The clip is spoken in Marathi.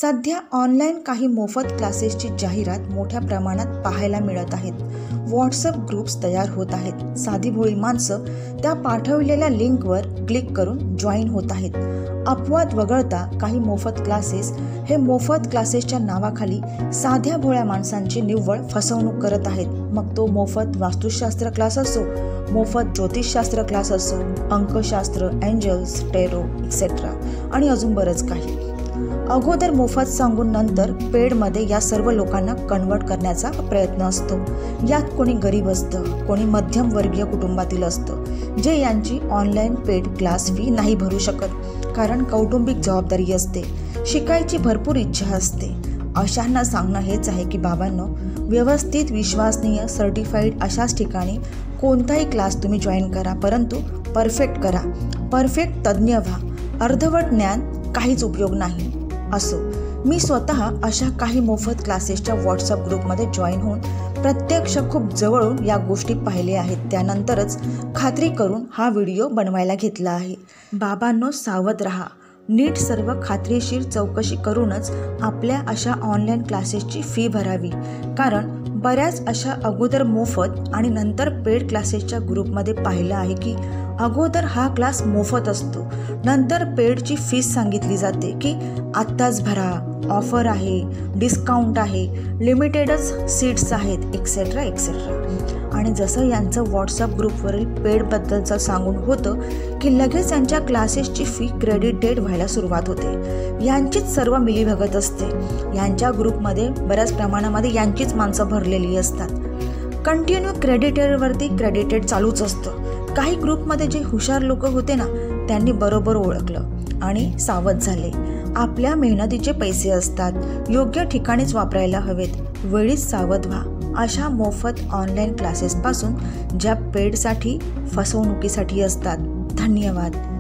सध्या ऑनलाईन काही मोफत क्लासेसची जाहिरात मोठ्या प्रमाणात पाहायला मिळत आहेत. व्हॉट्सअप ग्रुप्स तयार होत आहेत. साधी भोळी माणसं त्या पाठवलेल्या लिंकवर क्लिक करून जॉईन होत आहेत. अपवाद वगळता काही मोफत क्लासेस हे मोफत क्लासेसच्या नावाखाली साध्या भोळ्या माणसांची निव्वळ फसवणूक करत आहेत. मग तो मोफत वास्तुशास्त्र क्लास असो, मोफत ज्योतिषशास्त्र क्लास असो, अंकशास्त्र, एंजल्स, टेरो एक्सेट्रा आणि अजून बरंच काही. अगोदर मोफत सांगून नंतर पेडमध्ये या सर्व लोकांना कन्वर्ट करण्याचा प्रयत्न असतो. यात कोणी गरीब असतं, कोणी मध्यमवर्गीय कुटुंबातील असतं, जे यांची ऑनलाईन पेड क्लास फी नाही भरू शकत, कारण कौटुंबिक जबाबदारी असते, शिकायची भरपूर इच्छा असते. अशांना सांगणं हेच आहे की बाबांनो, व्यवस्थित विश्वासनीय सर्टिफाईड अशाच ठिकाणी कोणताही क्लास तुम्ही जॉईन करा, परंतु परफेक्ट करा, परफेक्ट तज्ज्ञ व्हा. अर्धवट ज्ञान काहीच उपयोग नाही. असो, मी स्वतः अशा काही मोफत क्लासेसच्या व्हॉट्सअप ग्रुपमध्ये जॉईन होऊन प्रत्यक्ष खूप जवळून या गोष्टी पाहिल्या आहेत. त्यानंतरच खात्री करून हा व्हिडिओ बनवायला घेतला आहे. बाबांनो, सावध राहा. नीट सर्व खात्रीशीर चौकशी करूनच आपल्या अशा ऑनलाईन क्लासेसची फी भरावी, कारण बऱ्याच अशा अगोदर मोफत आणि नंतर पेड क्लासेसच्या ग्रुपमध्ये पाहिलं आहे की अगोदर हा क्लास मोफत असतो, नंतर पेडची फीस सांगितली जाते की आत्ताच भरा, ऑफर आहे, डिस्काउंट आहे, लिमिटेडच सीट्स आहेत, एक्सेट्रा एक्सेट्रा. आणि जसं यांचं व्हॉट्सअप ग्रुपवरील पेडबद्दलचं सांगून होतं की लगेच यांच्या क्लासेसची फी क्रेडिटेड व्हायला सुरुवात होते. यांचीच सर्व मिलीभगत असते. यांच्या ग्रुपमध्ये बऱ्याच प्रमाणामध्ये यांचीच माणसं भरलेली असतात. कंटिन्यू क्रेडिटेडवरती क्रेडिटेड चालूच असतं. काही ग्रुपमध्ये जे हुशार लोक होते ना, त्यांनी बरोबर ओळखलं आणि सावध झाले. आपल्या मेहनतीचे पैसे असतात, योग्य ठिकाणीच वापरायला हवेत. वेळीच सावध व्हा अशा मोफत ऑनलाईन क्लासेसपासून, ज्या पेडसाठी फसवणुकीसाठी असतात. धन्यवाद.